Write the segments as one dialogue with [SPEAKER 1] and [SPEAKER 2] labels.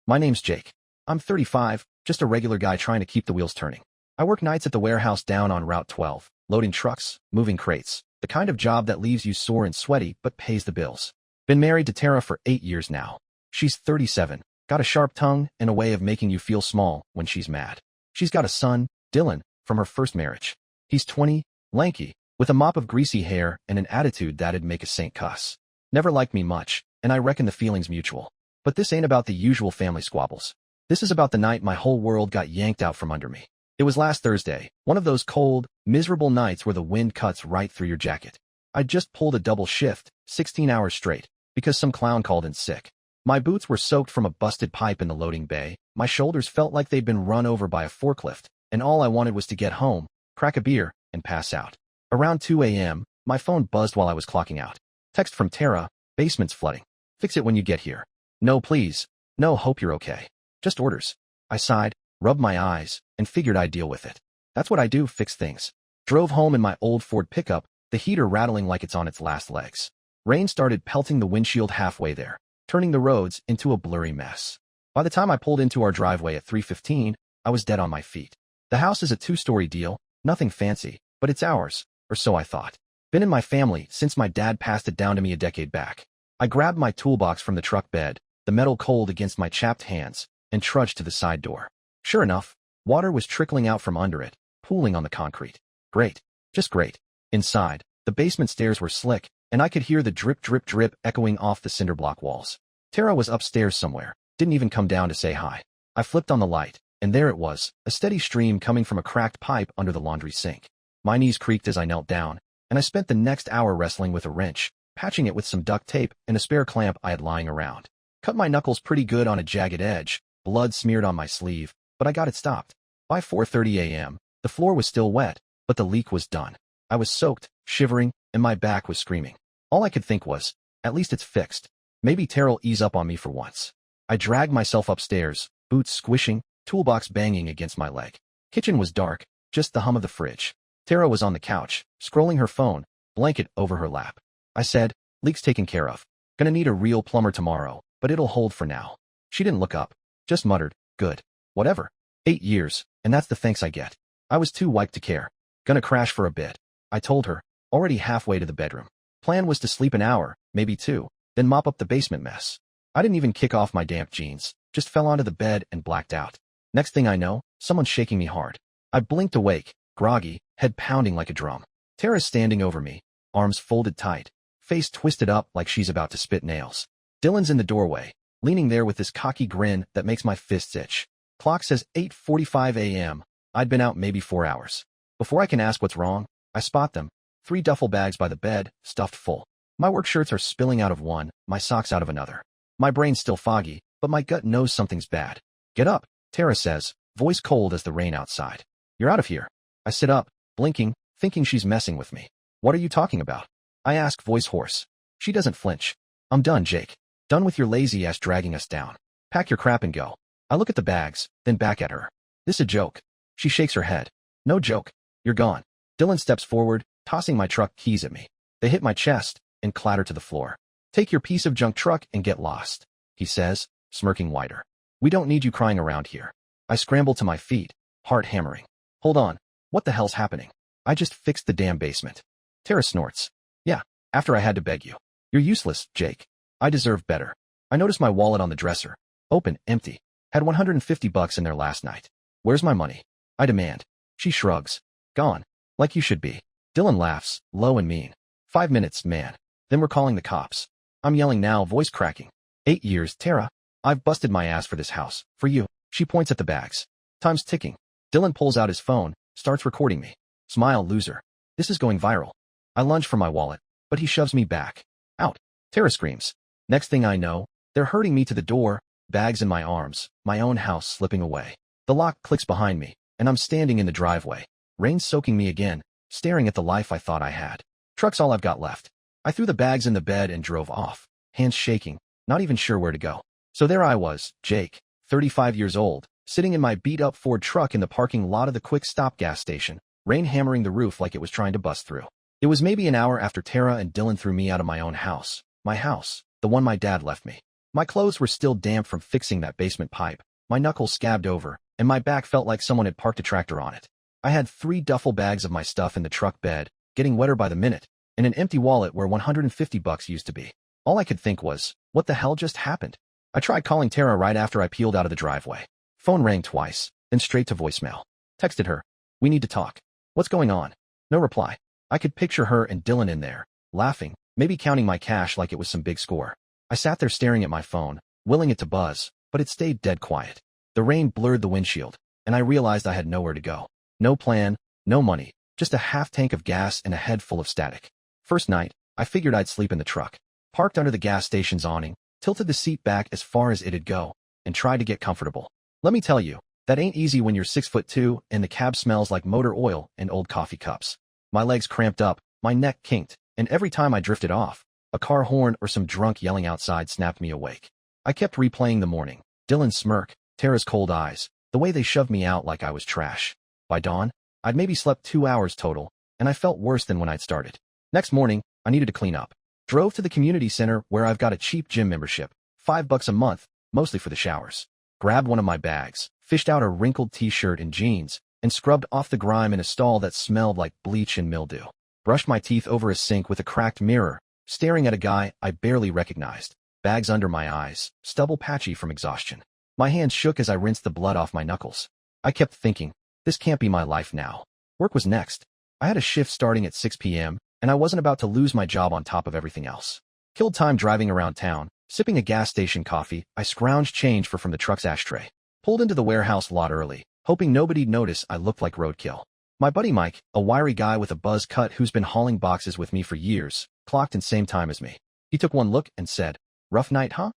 [SPEAKER 1] My name's Jake. I'm 35, just a regular guy trying to keep the wheels turning. I work nights at the warehouse down on Route 12, loading trucks, moving crates, the kind of job that leaves you sore and sweaty but pays the bills. Been married to Tara for 8 years now. She's 37, got a sharp tongue and a way of making you feel small when she's mad. She's got a son, Dylan, from her first marriage. He's 20, lanky, with a mop of greasy hair and an attitude that'd make a saint cuss. Never liked me much, and I reckon the feeling's mutual. But this ain't about the usual family squabbles. This is about the night my whole world got yanked out from under me. It was last Thursday, one of those cold, miserable nights where the wind cuts right through your jacket. I'd just pulled a double shift, 16 hours straight, because some clown called in sick. My boots were soaked from a busted pipe in the loading bay, my shoulders felt like they'd been run over by a forklift, and all I wanted was to get home, crack a beer, and pass out. Around 2 a.m., my phone buzzed while I was clocking out. Text from Tara, basement's flooding. Fix it when you get here. No please. No hope you're okay. Just orders. I sighed, rubbed my eyes, and figured I'd deal with it. That's what I do, fix things. Drove home in my old Ford pickup, the heater rattling like it's on its last legs. Rain started pelting the windshield halfway there, turning the roads into a blurry mess. By the time I pulled into our driveway at 3:15, I was dead on my feet. The house is a 2-story deal, nothing fancy, but it's ours, or so I thought. Been in my family since my dad passed it down to me a decade back. I grabbed my toolbox from the truck bed, the metal cold against my chapped hands, and trudged to the side door. Sure enough, water was trickling out from under it, pooling on the concrete. Great. Just great. Inside, the basement stairs were slick, and I could hear the drip drip drip echoing off the cinder block walls. Tara was upstairs somewhere, didn't even come down to say hi. I flipped on the light, and there it was, a steady stream coming from a cracked pipe under the laundry sink. My knees creaked as I knelt down, and I spent the next hour wrestling with a wrench, patching it with some duct tape and a spare clamp I had lying around. Cut my knuckles pretty good on a jagged edge, blood smeared on my sleeve, but I got it stopped. By 4:30 a.m., the floor was still wet, but the leak was done. I was soaked, shivering, and my back was screaming. All I could think was, at least it's fixed. Maybe Tara'll ease up on me for once. I dragged myself upstairs, boots squishing, toolbox banging against my leg. Kitchen was dark, just the hum of the fridge. Tara was on the couch, scrolling her phone, blanket over her lap. I said, leak's taken care of. Gonna need a real plumber tomorrow, but it'll hold for now. She didn't look up, just muttered, good. Whatever. 8 years, and that's the thanks I get. I was too wiped to care. Gonna crash for a bit. I told her, already halfway to the bedroom. Plan was to sleep an hour, maybe 2, then mop up the basement mess. I didn't even kick off my damp jeans, just fell onto the bed and blacked out. Next thing I know, someone's shaking me hard. I blinked awake, groggy, head pounding like a drum. Tara's standing over me, arms folded tight, face twisted up like she's about to spit nails. Dylan's in the doorway, leaning there with this cocky grin that makes my fists itch. Clock says 8:45 a.m. I'd been out maybe 4 hours. Before I can ask what's wrong, I spot them. 3 duffel bags by the bed, stuffed full. My work shirts are spilling out of one, my socks out of another. My brain's still foggy, but my gut knows something's bad. Get up, Tara says, voice cold as the rain outside. You're out of here. I sit up, blinking, thinking she's messing with me. What are you talking about? I ask, voice hoarse. She doesn't flinch. I'm done, Jake. Done with your lazy ass dragging us down. Pack your crap and go. I look at the bags, then back at her. This a joke? She shakes her head. No joke. You're gone. Dylan steps forward, tossing my truck keys at me. They hit my chest and clatter to the floor. Take your piece of junk truck and get lost, he says, smirking wider. We don't need you crying around here. I scramble to my feet, heart hammering. Hold on. What the hell's happening? I just fixed the damn basement. Tara snorts. Yeah, after I had to beg you. You're useless, Jake. I deserve better. I notice my wallet on the dresser. Open, empty. Had $150 in there last night. Where's my money? I demand. She shrugs. Gone. Like you should be. Dylan laughs, low and mean. 5 minutes, man. Then we're calling the cops. I'm yelling now, voice cracking. 8 years, Tara. I've busted my ass for this house. For you. She points at the bags. Time's ticking. Dylan pulls out his phone, starts recording me. Smile, loser. This is going viral. I lunge for my wallet, but he shoves me back. Out. Tara screams. Next thing I know, they're herding me to the door, bags in my arms, my own house slipping away. The lock clicks behind me, and I'm standing in the driveway. Rain soaking me again, staring at the life I thought I had. Truck's all I've got left. I threw the bags in the bed and drove off, hands shaking, not even sure where to go. So there I was, Jake, 35 years old, sitting in my beat-up Ford truck in the parking lot of the quick stop gas station, rain hammering the roof like it was trying to bust through. It was maybe an hour after Tara and Dylan threw me out of my own house. My house, the one my dad left me. My clothes were still damp from fixing that basement pipe, my knuckles scabbed over, and my back felt like someone had parked a tractor on it. I had 3 duffel bags of my stuff in the truck bed, getting wetter by the minute, and an empty wallet where $150 used to be. All I could think was, what the hell just happened? I tried calling Tara right after I peeled out of the driveway. Phone rang twice, then straight to voicemail. Texted her. We need to talk. What's going on? No reply. I could picture her and Dylan in there, laughing, maybe counting my cash like it was some big score. I sat there staring at my phone, willing it to buzz, but it stayed dead quiet. The rain blurred the windshield, and I realized I had nowhere to go. No plan, no money, just a half tank of gas and a head full of static. First night, I figured I'd sleep in the truck. Parked under the gas station's awning, tilted the seat back as far as it'd go, and tried to get comfortable. Let me tell you, that ain't easy when you're 6'2" and the cab smells like motor oil and old coffee cups. My legs cramped up, my neck kinked, and every time I drifted off, a car horn or some drunk yelling outside snapped me awake. I kept replaying the morning, Dylan's smirk, Tara's cold eyes, the way they shoved me out like I was trash. By dawn, I'd maybe slept 2 hours total, and I felt worse than when I'd started. Next morning, I needed to clean up. Drove to the community center where I've got a cheap gym membership, $5 a month, mostly for the showers. Grabbed one of my bags, fished out a wrinkled t-shirt and jeans, and scrubbed off the grime in a stall that smelled like bleach and mildew. Brushed my teeth over a sink with a cracked mirror, staring at a guy I barely recognized, bags under my eyes, stubble patchy from exhaustion. My hands shook as I rinsed the blood off my knuckles. I kept thinking, this can't be my life now. Work was next. I had a shift starting at 6 p.m., and I wasn't about to lose my job on top of everything else. Killed time driving around town, sipping a gas station coffee. I scrounged change from the truck's ashtray. Pulled into the warehouse lot early, hoping nobody'd notice I looked like roadkill. My buddy Mike, a wiry guy with a buzz cut who's been hauling boxes with me for years, clocked in same time as me. He took one look and said, "Rough night, huh?"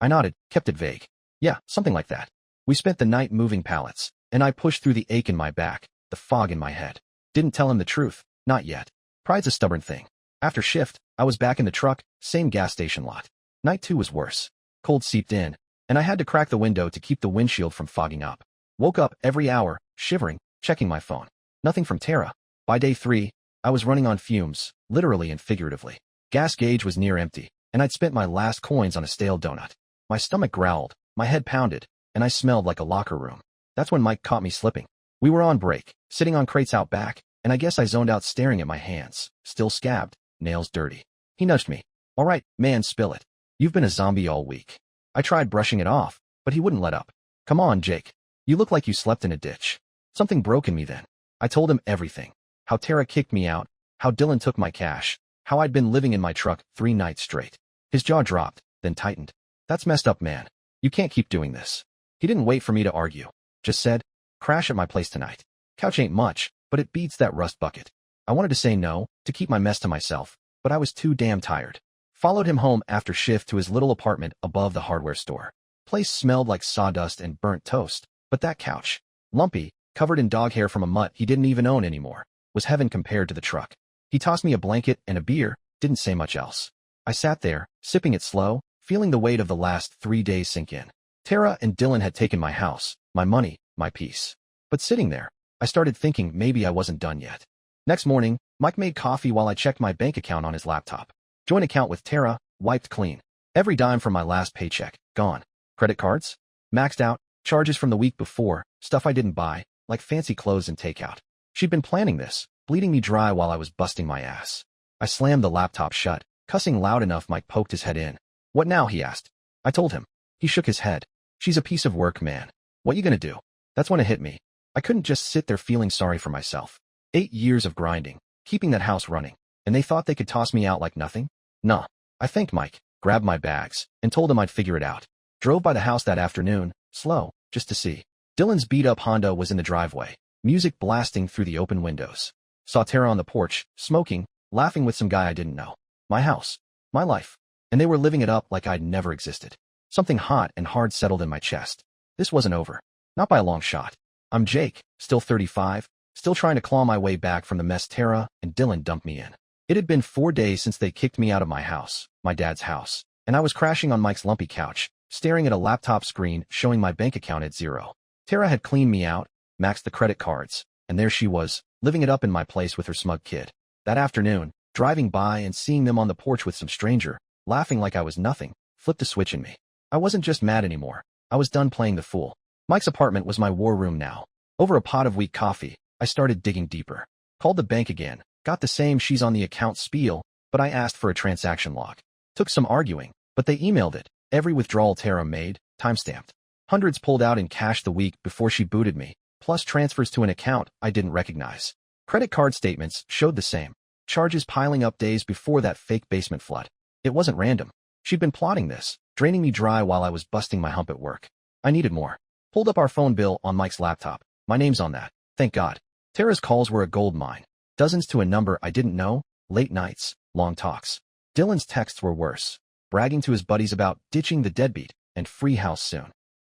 [SPEAKER 1] I nodded, kept it vague. Yeah, something like that. We spent the night moving pallets, and I pushed through the ache in my back, the fog in my head. Didn't tell him the truth, not yet. Pride's a stubborn thing. After shift, I was back in the truck, same gas station lot. Night 2 was worse. Cold seeped in, and I had to crack the window to keep the windshield from fogging up. Woke up every hour, shivering, checking my phone. Nothing from Tara. By day 3, I was running on fumes, literally and figuratively. Gas gauge was near empty, and I'd spent my last coins on a stale donut. My stomach growled, my head pounded, and I smelled like a locker room. That's when Mike caught me slipping. We were on break, sitting on crates out back, and I guess I zoned out staring at my hands, still scabbed, nails dirty. He nudged me. All right, man, spill it. You've been a zombie all week. I tried brushing it off, but he wouldn't let up. Come on, Jake. You look like you slept in a ditch. Something broke in me then. I told him everything. How Tara kicked me out, how Dylan took my cash, how I'd been living in my truck 3 nights straight. His jaw dropped, then tightened. That's messed up, man. You can't keep doing this. He didn't wait for me to argue. Just said, crash at my place tonight. Couch ain't much, but it beats that rust bucket. I wanted to say no, to keep my mess to myself, but I was too damn tired. Followed him home after shift to his little apartment above the hardware store. Place smelled like sawdust and burnt toast, but that couch, lumpy, covered in dog hair from a mutt he didn't even own anymore, was heaven compared to the truck. He tossed me a blanket and a beer, didn't say much else. I sat there, sipping it slow, feeling the weight of the last 3 days sink in. Tara and Dylan had taken my house, my money, my peace. But sitting there, I started thinking maybe I wasn't done yet. Next morning, Mike made coffee while I checked my bank account on his laptop. Joint account with Tara, wiped clean. Every dime from my last paycheck, gone. Credit cards? Maxed out, charges from the week before, stuff I didn't buy, like fancy clothes and takeout. She'd been planning this, bleeding me dry while I was busting my ass. I slammed the laptop shut, cussing loud enough Mike poked his head in. What now, he asked. I told him. He shook his head. She's a piece of work, man. What you gonna do? That's when it hit me. I couldn't just sit there feeling sorry for myself. 8 years of grinding, keeping that house running, and they thought they could toss me out like nothing? Nah. I thanked Mike, grabbed my bags, and told him I'd figure it out. Drove by the house that afternoon, slow, just to see. Dylan's beat-up Honda was in the driveway, music blasting through the open windows. Saw Tara on the porch, smoking, laughing with some guy I didn't know. My house. My life. And they were living it up like I'd never existed. Something hot and hard settled in my chest. This wasn't over. Not by a long shot. I'm Jake, still 35, still trying to claw my way back from the mess Tara and Dylan dumped me in. It had been 4 days since they kicked me out of my house, my dad's house, and I was crashing on Mike's lumpy couch, staring at a laptop screen showing my bank account at zero. Tara had cleaned me out, maxed the credit cards, and there she was, living it up in my place with her smug kid. That afternoon, driving by and seeing them on the porch with some stranger, laughing like I was nothing, flipped a switch in me. I wasn't just mad anymore. I was done playing the fool. Mike's apartment was my war room now. Over a pot of weak coffee, I started digging deeper. Called the bank again, got the same she's on the account spiel, but I asked for a transaction log. Took some arguing, but they emailed it. Every withdrawal Tara made, timestamped. Hundreds pulled out in cash the week before she booted me, plus transfers to an account I didn't recognize. Credit card statements showed the same. Charges piling up days before that fake basement flood. It wasn't random. She'd been plotting this, draining me dry while I was busting my hump at work. I needed more. Pulled up our phone bill on Mike's laptop. My name's on that. Thank God. Tara's calls were a gold mine. Dozens to a number I didn't know, late nights, long talks. Dylan's texts were worse, bragging to his buddies about ditching the deadbeat and free house soon.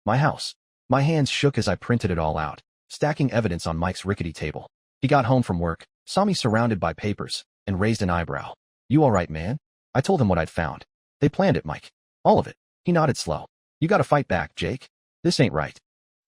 [SPEAKER 1] My house. My hands shook as I printed it all out, stacking evidence on Mike's rickety table. He got home from work, saw me surrounded by papers, and raised an eyebrow. You all right, man? I told him what I'd found. They planned it, Mike. All of it. He nodded slow. You gotta fight back, Jake. This ain't right.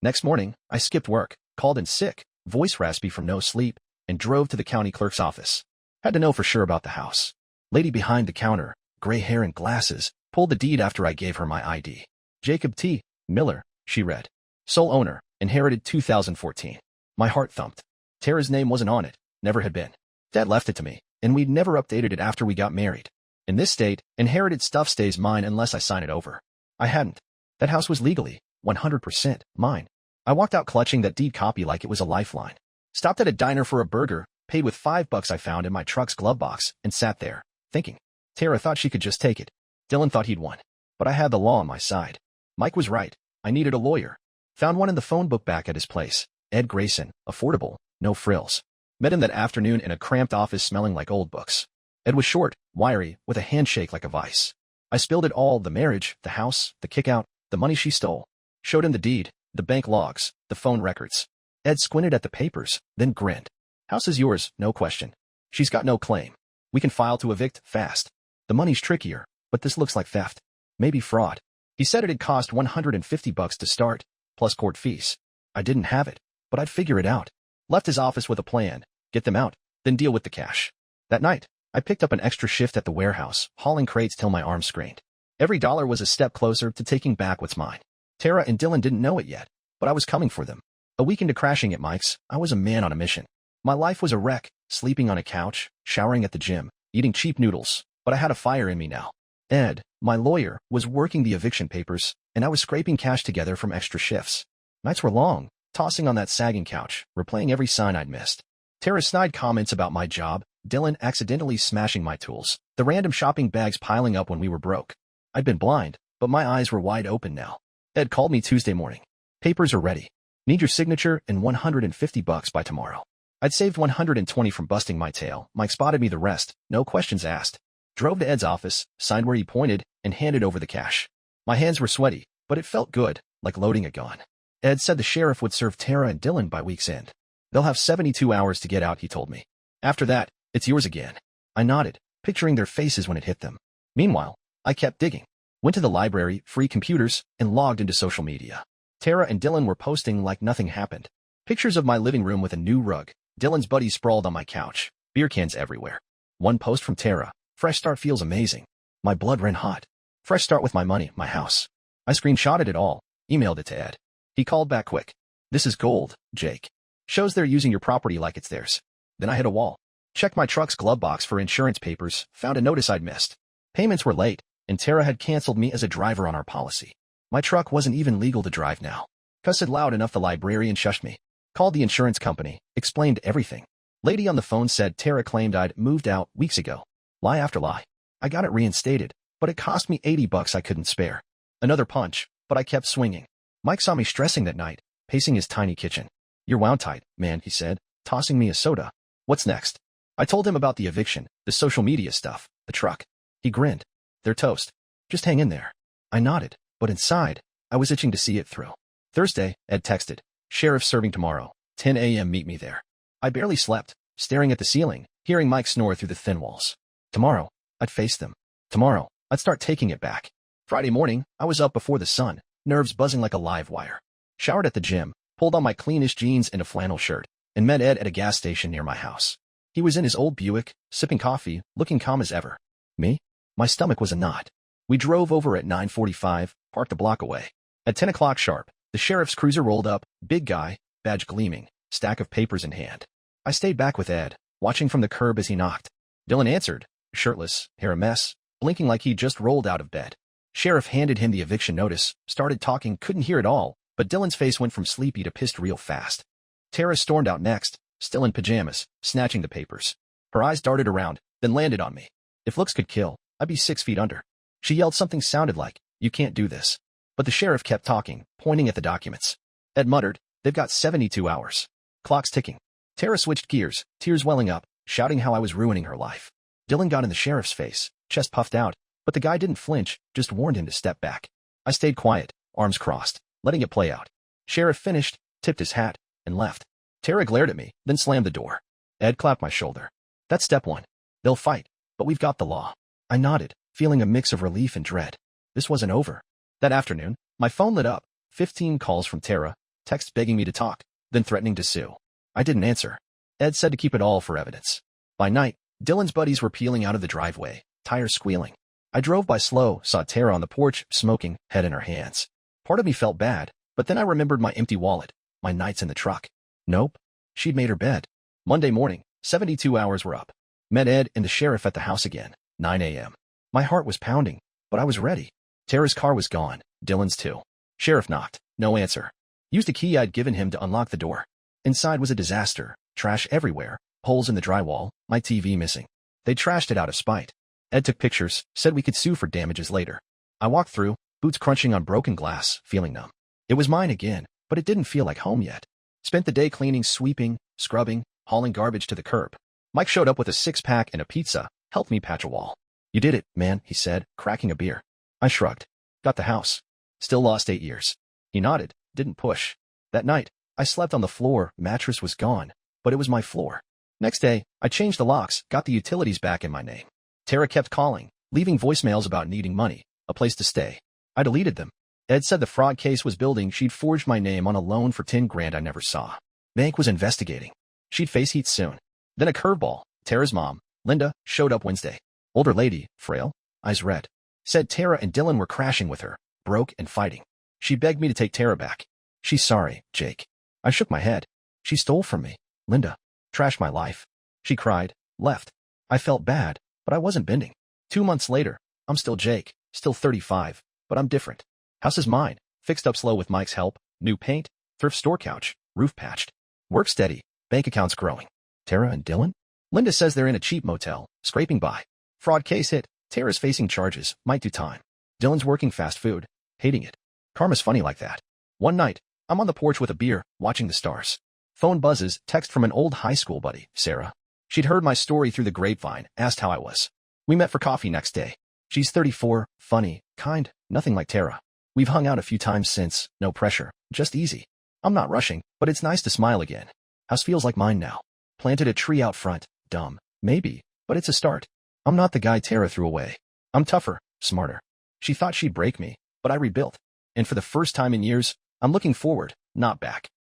[SPEAKER 1] Next morning, I skipped work, called in sick, voice raspy from no sleep, and drove to the county clerk's office. Had to know for sure about the house. Lady behind the counter, gray hair and glasses, pulled the deed after I gave her my ID. Jacob T. Miller, she read. Sole owner, inherited 2014. My heart thumped. Tara's name wasn't on it, never had been. Dad left it to me, and we'd never updated it after we got married. In this state, inherited stuff stays mine unless I sign it over. I hadn't. That house was legally, 100%, mine. I walked out clutching that deed copy like it was a lifeline. Stopped at a diner for a burger, paid with $5 I found in my truck's glove box, and sat there, thinking. Tara thought she could just take it. Dylan thought he'd won. But I had the law on my side. Mike was right. I needed a lawyer. Found one in the phone book back at his place. Ed Grayson, affordable, no frills. Met him that afternoon in a cramped office smelling like old books. Ed was short, wiry, with a handshake like a vice. I spilled it all, the marriage, the house, the kickout, the money she stole. Showed him the deed, the bank logs, the phone records. Ed squinted at the papers, then grinned. House is yours, no question. She's got no claim. We can file to evict fast. The money's trickier, but this looks like theft. Maybe fraud. He said it'd cost $150 to start, plus court fees. I didn't have it, but I'd figure it out. Left his office with a plan, get them out, then deal with the cash. That night, I picked up an extra shift at the warehouse, hauling crates till my arms screened. Every dollar was a step closer to taking back what's mine. Tara and Dylan didn't know it yet, but I was coming for them. A week into crashing at Mike's, I was a man on a mission. My life was a wreck, sleeping on a couch, showering at the gym, eating cheap noodles, but I had a fire in me now. Ed, my lawyer, was working the eviction papers, and I was scraping cash together from extra shifts. Nights were long, tossing on that sagging couch, replaying every sign I'd missed. Tara's snide comments about my job, Dylan accidentally smashing my tools, the random shopping bags piling up when we were broke. I'd been blind, but my eyes were wide open now. Ed called me Tuesday morning. Papers are ready. Need your signature and $150 by tomorrow. I'd saved $120 from busting my tail. Mike spotted me the rest, no questions asked. Drove to Ed's office, signed where he pointed, and handed over the cash. My hands were sweaty, but it felt good, like loading a gun. Ed said the sheriff would serve Tara and Dylan by week's end. They'll have 72 hours to get out, he told me. After that, it's yours again. I nodded, picturing their faces when it hit them. Meanwhile, I kept digging. Went to the library, free computers, and logged into social media. Tara and Dylan were posting like nothing happened. Pictures of my living room with a new rug. Dylan's buddies sprawled on my couch. Beer cans everywhere. One post from Tara. Fresh start feels amazing. My blood ran hot. Fresh start with my money, my house. I screenshotted it all, emailed it to Ed. He called back quick. This is gold, Jake. Shows they're using your property like it's theirs. Then I hit a wall. Checked my truck's glove box for insurance papers, found a notice I'd missed. Payments were late, and Tara had canceled me as a driver on our policy. My truck wasn't even legal to drive now. Cussed loud enough the librarian shushed me. Called the insurance company, explained everything. Lady on the phone said Tara claimed I'd moved out weeks ago. Lie after lie. I got it reinstated, but it cost me $80 I couldn't spare. Another punch, but I kept swinging. Mike saw me stressing that night, pacing his tiny kitchen. You're wound tight, man, he said, tossing me a soda. What's next? I told him about the eviction, the social media stuff, the truck. He grinned. They're toast. Just hang in there. I nodded, but inside, I was itching to see it through. Thursday, Ed texted. Sheriff serving tomorrow. 10 a.m. meet me there. I barely slept, staring at the ceiling, hearing Mike snore through the thin walls. Tomorrow, I'd face them. Tomorrow, I'd start taking it back. Friday morning, I was up before the sun, nerves buzzing like a live wire. Showered at the gym, pulled on my cleanest jeans and a flannel shirt, and met Ed at a gas station near my house. He was in his old Buick, sipping coffee, looking calm as ever. Me? My stomach was a knot. We drove over at 9:45, parked a block away. At 10 o'clock sharp, the sheriff's cruiser rolled up, big guy, badge gleaming, stack of papers in hand. I stayed back with Ed, watching from the curb as he knocked. Dylan answered, shirtless, hair a mess, blinking like he'd just rolled out of bed. Sheriff handed him the eviction notice, started talking, couldn't hear it all, but Dylan's face went from sleepy to pissed real fast. Tara stormed out next, still in pajamas, snatching the papers. Her eyes darted around, then landed on me. If looks could kill, I'd be 6 feet under. She yelled something sounded like, "You can't do this." But the sheriff kept talking, pointing at the documents. Ed muttered, "They've got 72 hours. Clock's ticking." Tara switched gears, tears welling up, shouting how I was ruining her life. Dylan got in the sheriff's face, chest puffed out, but the guy didn't flinch, just warned him to step back. I stayed quiet, arms crossed, letting it play out. Sheriff finished, tipped his hat, and left. Tara glared at me, then slammed the door. Ed clapped my shoulder. "That's step one. They'll fight, but we've got the law." I nodded, feeling a mix of relief and dread. This wasn't over. That afternoon, my phone lit up, 15 calls from Tara, texts begging me to talk, then threatening to sue. I didn't answer. Ed said to keep it all for evidence. By night, Dylan's buddies were peeling out of the driveway, tires squealing. I drove by slow, saw Tara on the porch, smoking, head in her hands. Part of me felt bad, but then I remembered my empty wallet, my nights in the truck. Nope. She'd made her bed. Monday morning, 72 hours were up. Met Ed and the sheriff at the house again, 9 a.m. My heart was pounding, but I was ready. Tara's car was gone, Dylan's too. Sheriff knocked, no answer. Used a key I'd given him to unlock the door. Inside was a disaster, trash everywhere, holes in the drywall, my TV missing. They trashed it out of spite. Ed took pictures, said we could sue for damages later. I walked through, boots crunching on broken glass, feeling numb. It was mine again, but it didn't feel like home yet. Spent the day cleaning, sweeping, scrubbing, hauling garbage to the curb. Mike showed up with a 6-pack and a pizza, helped me patch a wall. "You did it, man," he said, cracking a beer. I shrugged. "Got the house. Still lost 8 years." He nodded, didn't push. That night, I slept on the floor, mattress was gone, but it was my floor. Next day, I changed the locks, got the utilities back in my name. Tara kept calling, leaving voicemails about needing money, a place to stay. I deleted them. Ed said the fraud case was building. She'd forged my name on a loan for 10 grand I never saw. Bank was investigating. She'd face heat soon. Then a curveball. Tara's mom, Linda, showed up Wednesday. Older lady, frail, eyes red. Said Tara and Dylan were crashing with her, broke and fighting. She begged me to take Tara back. "She's sorry, Jake." I shook my head. "She stole from me, Linda. Trashed my life." She cried, left. I felt bad, but I wasn't bending. 2 months later, I'm still Jake, still 35, but I'm different. House is mine, fixed up slow with Mike's help, new paint, thrift store couch, roof patched. Work steady, bank accounts growing. Tara and Dylan? Linda says they're in a cheap motel, scraping by. Fraud case hit. Tara's facing charges, might do time. Dylan's working fast food, hating it. Karma's funny like that. One night, I'm on the porch with a beer, watching the stars. Phone buzzes, text from an old high school buddy, Sarah. She'd heard my story through the grapevine, asked how I was. We met for coffee next day. She's 34, funny, kind, nothing like Tara. We've hung out a few times since, no pressure, just easy. I'm not rushing, but it's nice to smile again. House feels like mine now. Planted a tree out front, dumb, maybe, but it's a start. I'm not the guy Tara threw away. I'm tougher, smarter. She thought she'd break me, but I rebuilt. And for the first time in years, I'm looking forward, not back.